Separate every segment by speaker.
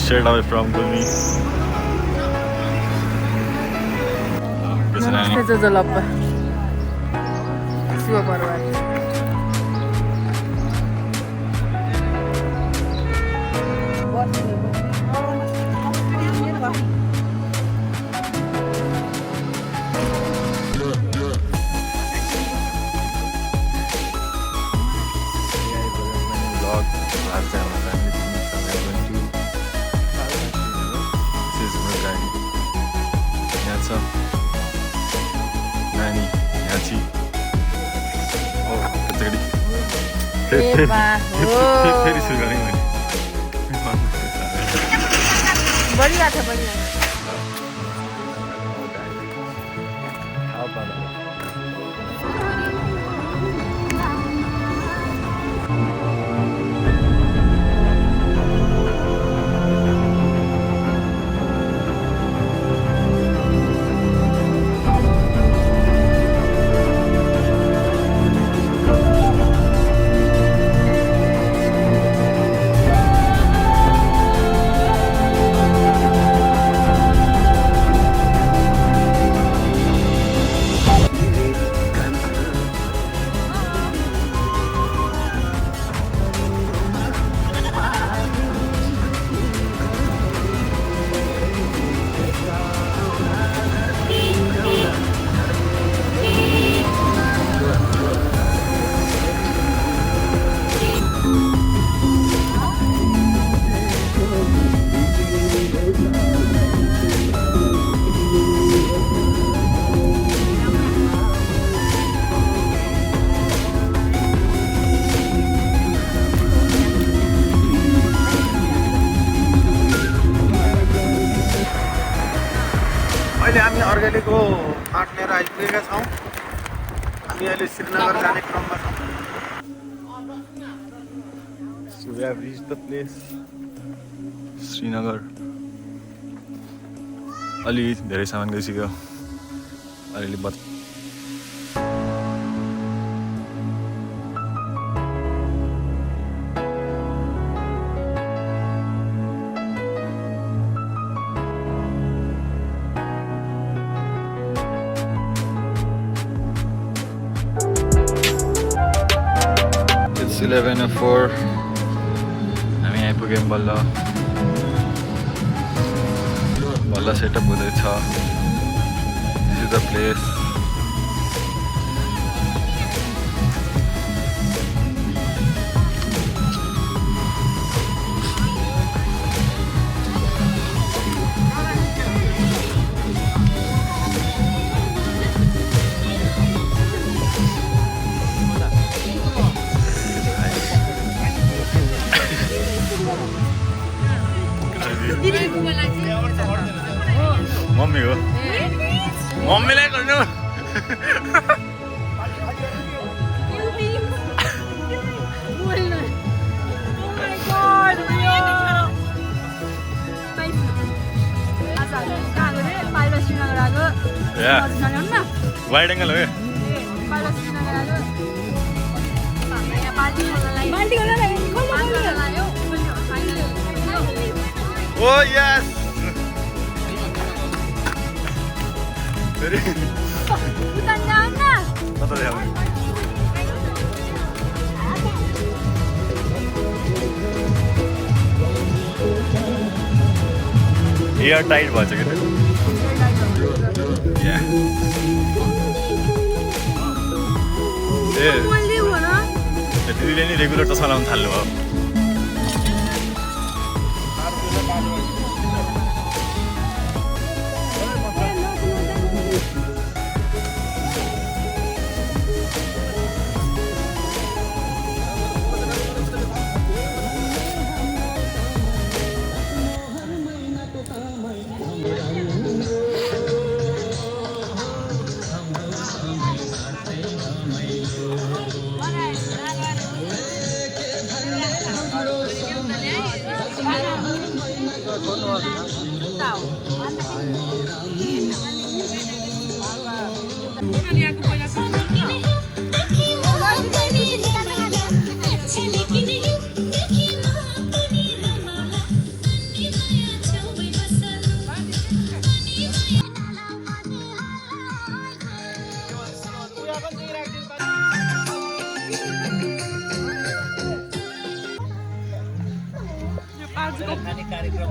Speaker 1: straight away from Gumi.
Speaker 2: नमस्ते जोजोलप्पा शिव परिवार
Speaker 1: फेरि सुरु गरेँ मैले
Speaker 2: बढ़िया था बढ़िया
Speaker 3: हामी अर्ग्यानिकको आँट लिएर आइपुगेका छौँ। हामी अहिले श्रीनगर जाने क्रममा छौँ।
Speaker 1: So we have reached the place. Srinagar अलि धेरै सामान गइसक्यो अलिअलि बच It's 11:04. हामी आइपुग्यौँ बल्ल बल्ल सेटअप हुँदैछ this is the place mummy हो मम्मीलाई गर्नु वाइड एङ्गल हो ओ यस एयर टाइट भएछ कि दिदीले नि रेगुलर चस्मा लाउनु थाल्नु भयो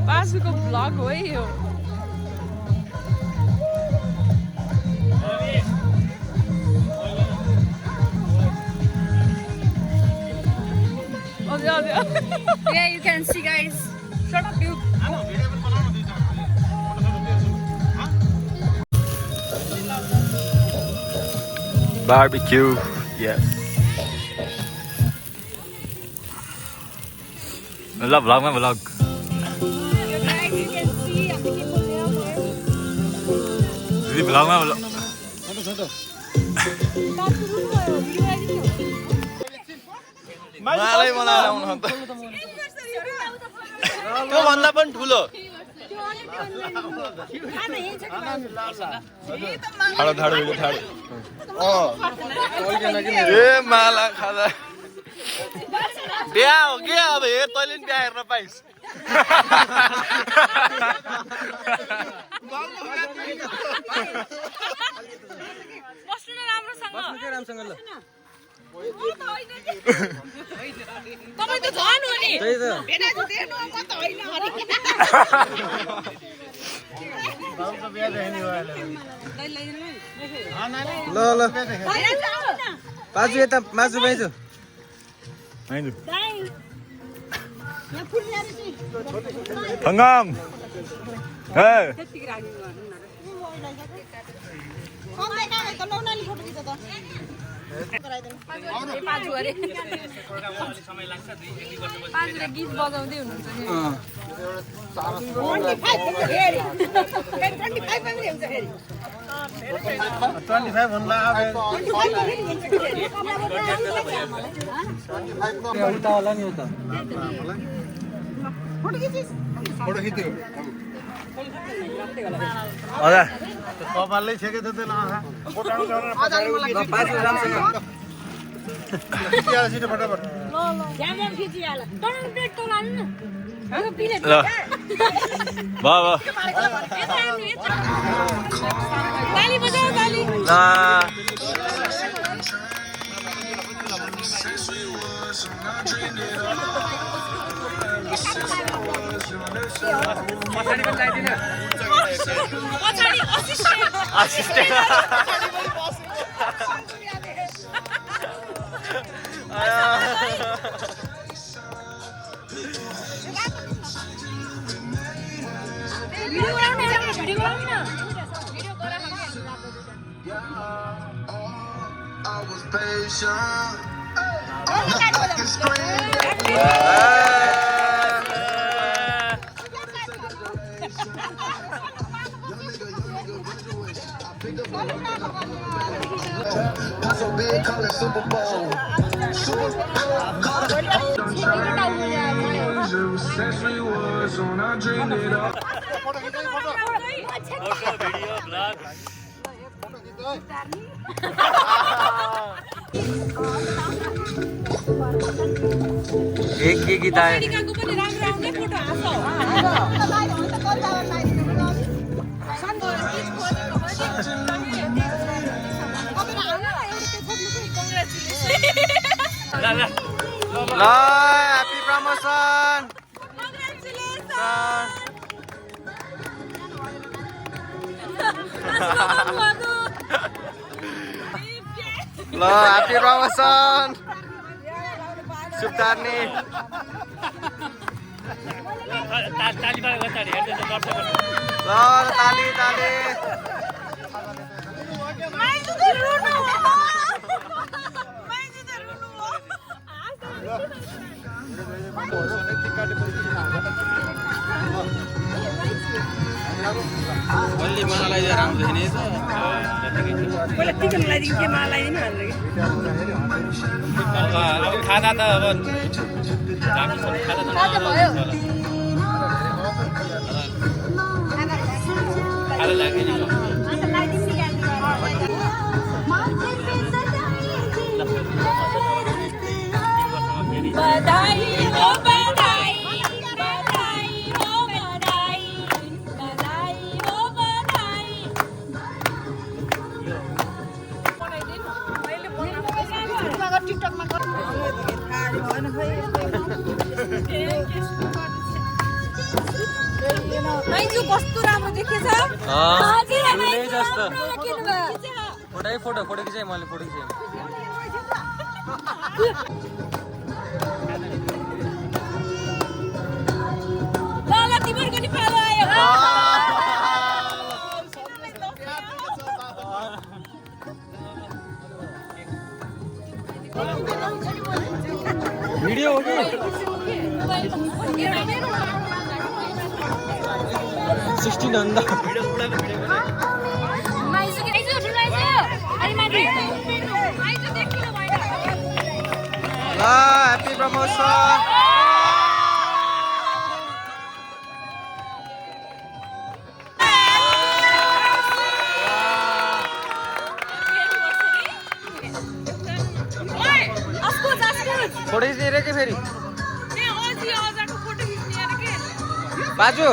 Speaker 2: बासुको भ्लग हो है यो
Speaker 4: Yeah, you can see, guys. Shut up, you.
Speaker 1: Barbecue, yes. Vlog, vlog, vlog.
Speaker 4: Guys, you can see. I'm making for
Speaker 1: Didi, vlog, vlog. मलाई बनाएर आउनु त त्यो भन्दा पनि ठुलो ठाडो ठाडो ठाडो ए माला खाँदा बिहा हो कि अब हेर तैँले नि बिहा हेर्न पाइस्
Speaker 4: तपाईँ त झन् हो नि भेना देख्नु म त होइन हरि
Speaker 5: ल ल पाजु यता माजु भाइजु
Speaker 1: हङ्गाम हे
Speaker 2: पाँचुले गीत बजाउँदै हुनुहुन्छ नि
Speaker 3: 25 भन्दा
Speaker 5: उता होला नि उता
Speaker 3: फोटो खिच्यो
Speaker 1: हजुर
Speaker 3: कपालले छेके त त्यसलाई आँखा फोटाउनु गरेर
Speaker 5: पाजु रामसँग
Speaker 3: खिचिहाल छिटो फटाफट
Speaker 1: ल वाह वाह
Speaker 4: ताली बजाऊ ताली पछाडी असिस्टेन्ट
Speaker 5: एक के गीत आयो
Speaker 4: निकाको पनि राम्रो आउने फोटो हाल्छ
Speaker 5: ल ह्यापी प्रमोसन ल ह्यापी प्रमोसन सुप्तार्ने ल ताली ताली
Speaker 3: अलि मलाई राम्रो नि त
Speaker 4: पहिला टिकन लगाइदिनु के मलाई लगाइदिनु भनेर
Speaker 3: अब खाना त अब
Speaker 2: खाजा भयो
Speaker 3: खाना लाग्यो नि
Speaker 4: बधाई हो बधाई बधाई हो बधाई बधाई हो बधाई टिकटकमा
Speaker 2: माइजू कस्तो राम्रो देखेछ
Speaker 5: फोटो खिचाइ मैले फोटो खिचाइ
Speaker 2: ल तिमीहरुको नि पालो आयो
Speaker 5: भिडियो हो कि 16 भन्दा ह्यापी प्रमोसन फोटो खिच्ने के फेरि बाजु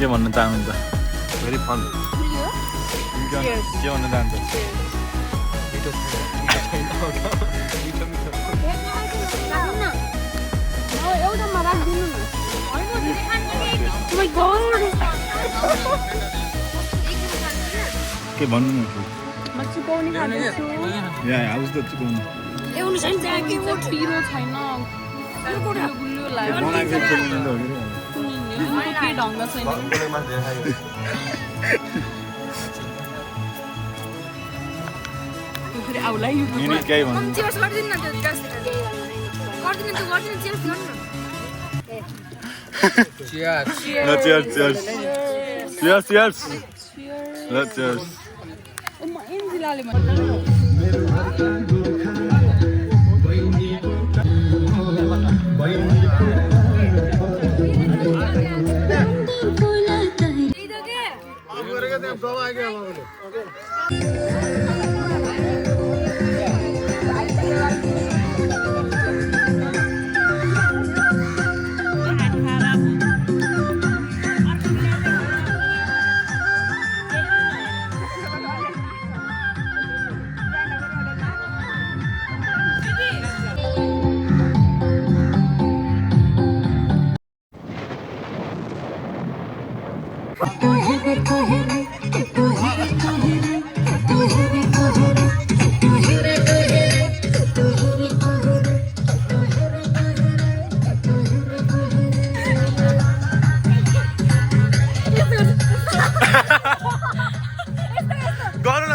Speaker 1: के भन्न चाहनुहुन्छ भेरी फन के भन्न चाहन्छ के भन्नु या आउस त चिकाउनु
Speaker 2: ल्याउनु छैन पिरो छैन गुल्लो लाग्यो के ढङ्ग छैन
Speaker 1: केही भन्नु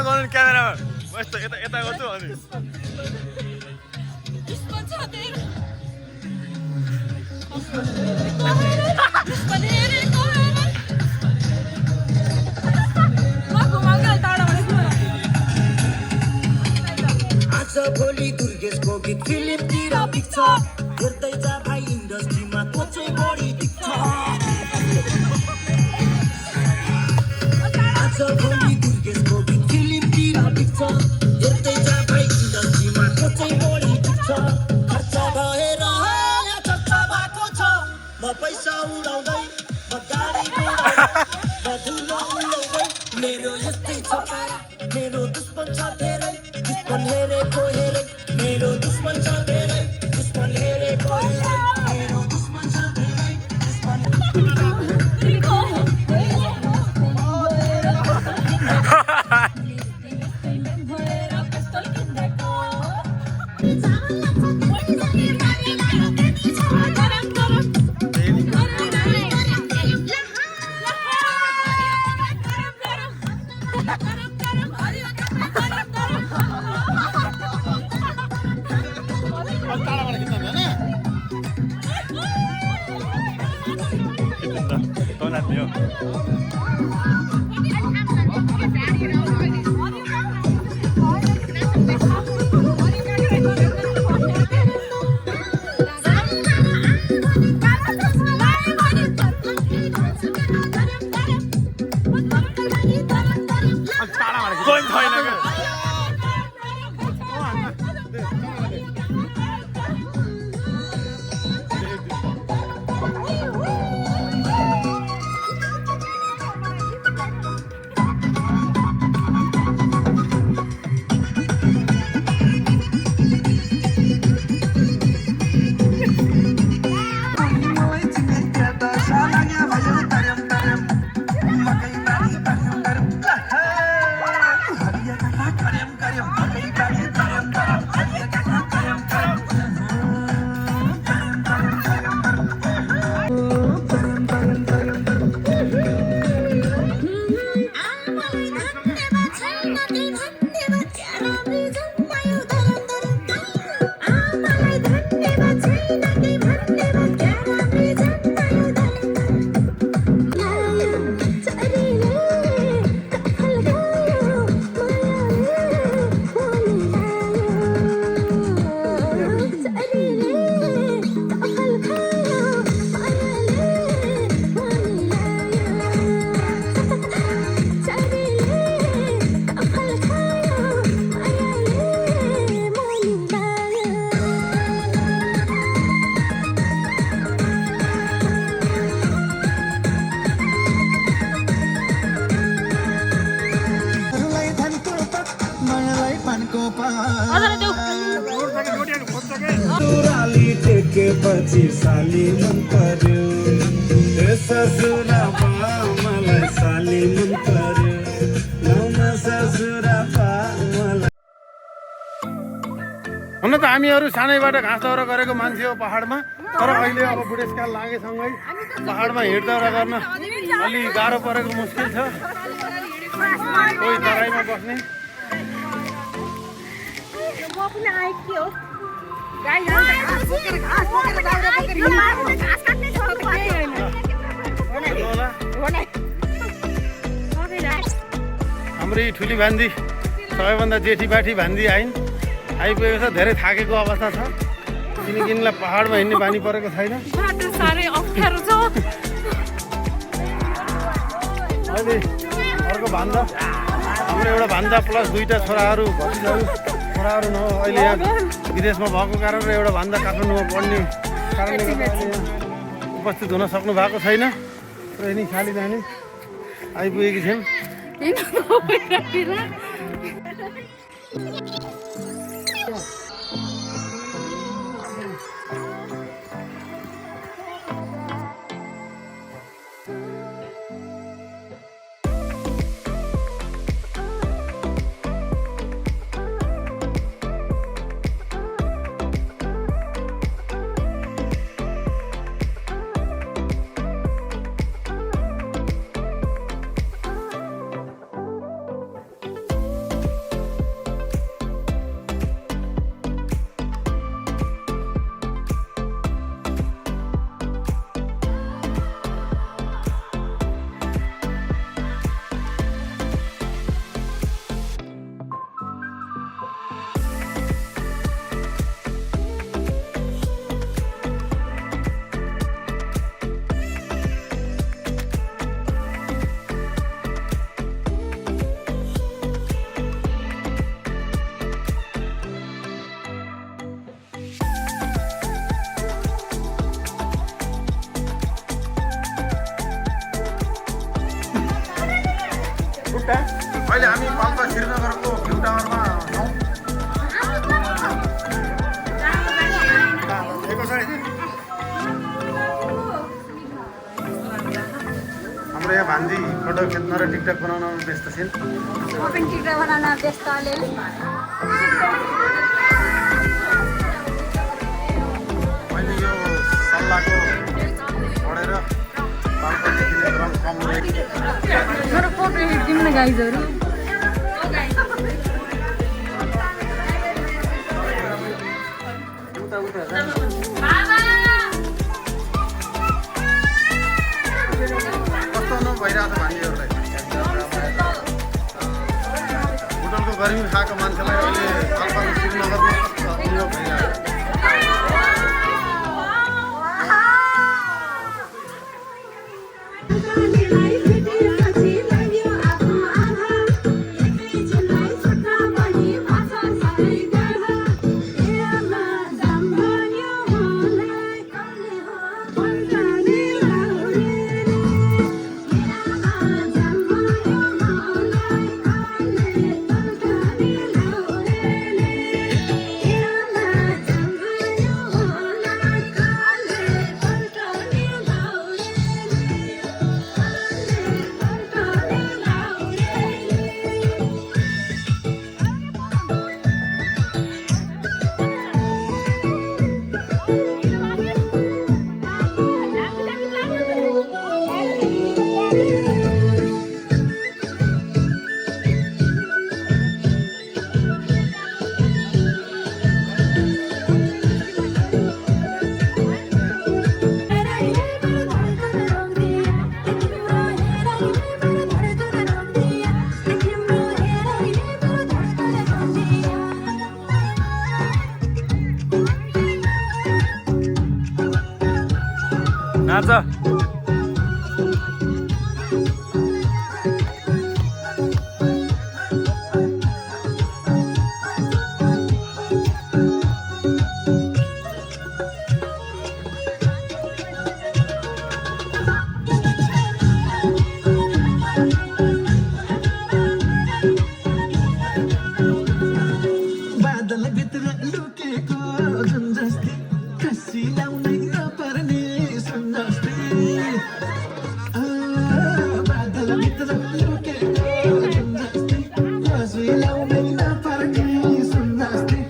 Speaker 1: गर्नु क्यामेरामा यस्तो यता यता गर्छु अनि
Speaker 6: आज भोलि दुर्गेशको गीत फिल्मतिर देख्छ हेर्दै जा भाइ इन्डस्ट्रीमा को चाहिँ बढी देख्छ आज भोलि दुर्गेशको गीत फिल्मतिर देख्छ हेर्दै जा भाइ इन्डस्ट्रीमा को चाहिँ बढी देख्छ खर्च भएर चर्चा भएको छ म पैसा उडाउँदै म गाडी उडाउँदै म धुलो उडाउँदै मेरो यस्तै छ मेरो दुश्मन छ धेरै दुश्मन हेरेको हेरे मेरो दुश्मन छ धेरै दुश्मन हेरेको हेरे मेरो दुश्मन छ धेरै दुश्मन सुराली टेकेपछि साली मन पर्यो ए ससुराबा मलाई साली मन पर्यो नौमा ससुराबा मलाई
Speaker 3: हुन त हामीहरू सानैबाट घाँस दाउरा गरेको मान्छे हो पहाडमा तर अहिले अब बुढेसकाल लागेसँगै पहाडमा हिँड्दाउरा गर्न अलि गाह्रो परेको मुस्किल छ कोही तराईमा बस्ने हाम्रो यी ठुली भान्जी सबैभन्दा जेठी बाठी भान्जी आइपुगेको छ धेरै थाकेको अवस्था छ किनकि यिनलाई पहाडमा हिँड्ने बानी परेको छैन अहिले अर्को भान्जा हाम्रो एउटा भान्जा प्लस दुईवटा छोराहरू भतिजाहरू छोराहरू न अहिले यहाँ विदेशमा भएको कारण र एउटा भान्जा काठमाडौँमा पढ्ने कारणले गर्दा अहिले यहाँ उपस्थित हुन सक्नु भएको छैन र यिनी खाली नानी आइपुगेकी छिन् अहिले हामी पाल्पा श्रीनगरको भ्यू टावरमा छौँ हाम्रो यहाँ भान्जी फोटो खिच्न र टिकटक बनाउन व्यस्त छिन् मैले यो सल्लाहको पढेर पाल्पादेखि रङ कम
Speaker 2: मेरो फोटो हेरिदिउँ न गाइजहरू
Speaker 3: कस्तो भइरहेको छ भान्जीहरूलाई होटलको गर्मी खाएको मान्छेलाई अहिले पाल्पाको श्रीनगरमा कस्तो अनुभव भइरहेको छ
Speaker 1: नाच
Speaker 6: बादलभित्र लुकेको जुन जस्तै कसी लाउनै नपर्ने सुन जस्तै बादलभित्र लुकेको जुन जस्तै कसी लाउनै नपर्ने सुन जस्तै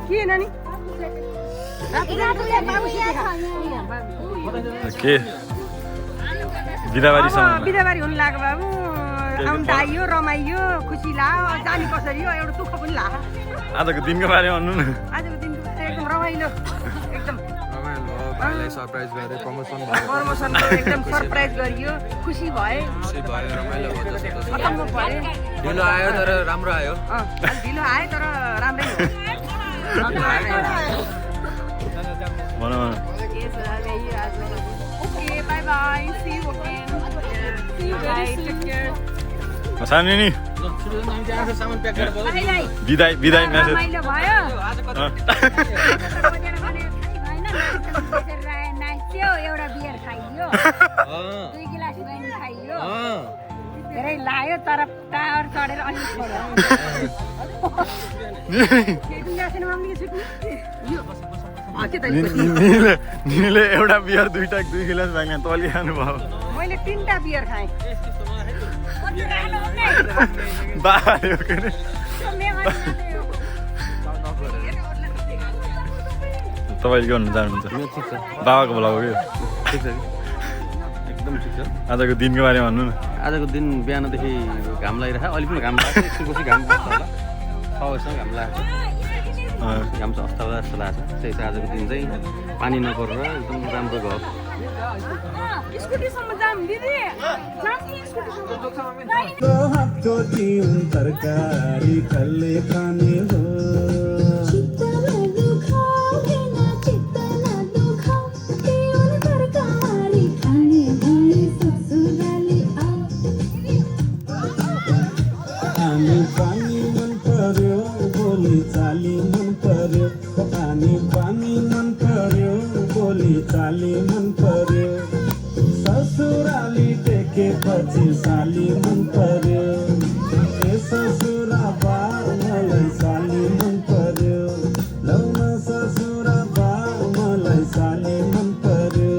Speaker 2: के नानी
Speaker 1: के बिदाबारीसम्म
Speaker 2: बिदाबारी हुनु लाग्यो बाबु आउनु त आइयो रमाइयो खुसी लाग्यो जाने कसरी हो एउटा दुःख पनि लाग्यो
Speaker 1: आजको दिनको बारेमा भन्नु न
Speaker 2: आजको दिन एकदम रमाइलो एकदम
Speaker 5: सरप्राइज गरे प्रमोसन
Speaker 2: प्रमोसनको एकदम सरप्राइज गरियो खुसी भए
Speaker 5: रमाइलो भयो
Speaker 2: खतम परे
Speaker 5: ढिलो आयो तर राम्रो आयो
Speaker 2: ढिलो आयो तर राम्रै हो
Speaker 1: भन
Speaker 2: okay bye bye see you again see you bye take care
Speaker 1: सानी नि
Speaker 5: सामान प्याक गरेर बोल
Speaker 1: बिदाई बिदाई म्यासेज
Speaker 2: रमाइलो भयो नाच्यो एउटा बियर खाइयो 2 गिलास वाइन खाइयो धेरै लायो तर टावर चढेर अलि छोड्यो
Speaker 1: निले एउटा बियर 2 गिलास भाग्ने तली खानुभयो
Speaker 2: मैले 3टा बियर खाएँ
Speaker 1: बाबाले हो के अरे तपाईले के भन्नु चाहनुहुन्छ बाबाको बोलाएको के
Speaker 3: ठिक छ एकदम ठिक छ
Speaker 1: आजको दिनको बारेमा भन्नु न
Speaker 3: आजको दिन बिहानदेखि घाम लागिरहेको अलिक पनि घाम लाग्छ एकछिन पछि घाम लाग्छ होला 6 बजीसम्म घाम लाग्छ घाम चाहिँ अस्ताउँदा जस्तो लाग्छ त्यही चाहिँ आजको दिन चाहिँ पानी नपरेर एकदम राम्रो भयो
Speaker 2: स्कुटीसम्म जाम दिदी
Speaker 6: हातको दिउँ तरकारी कल्ले खाने हो पानी मन पर्यो बोली चाली मन पर्यो पानी मन पर्यो बोली चाली मन पर्यो ससुराली देखेपछि साली मन पर्यो ए ससुरा बा मलाई साली मन पर्यो लौन ससुरा बा मलाई साली मन पर्यो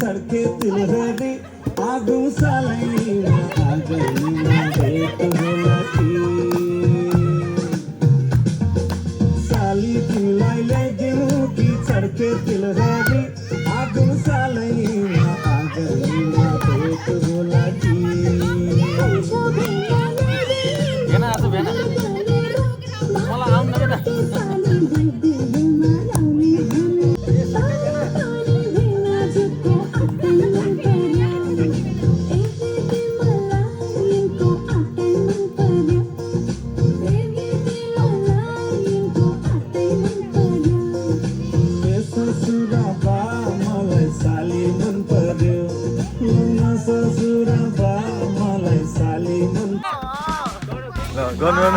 Speaker 6: चढ़के दिल रे आगू सालैमा आगैमा भेट होला कि साली तिमीलाई ल्याइदिउँ कि चढ़के दिल रे आगू सालैमा आगैमा भेट होला कि
Speaker 3: भेना आज भेना मलाई आउन न
Speaker 2: गर्नु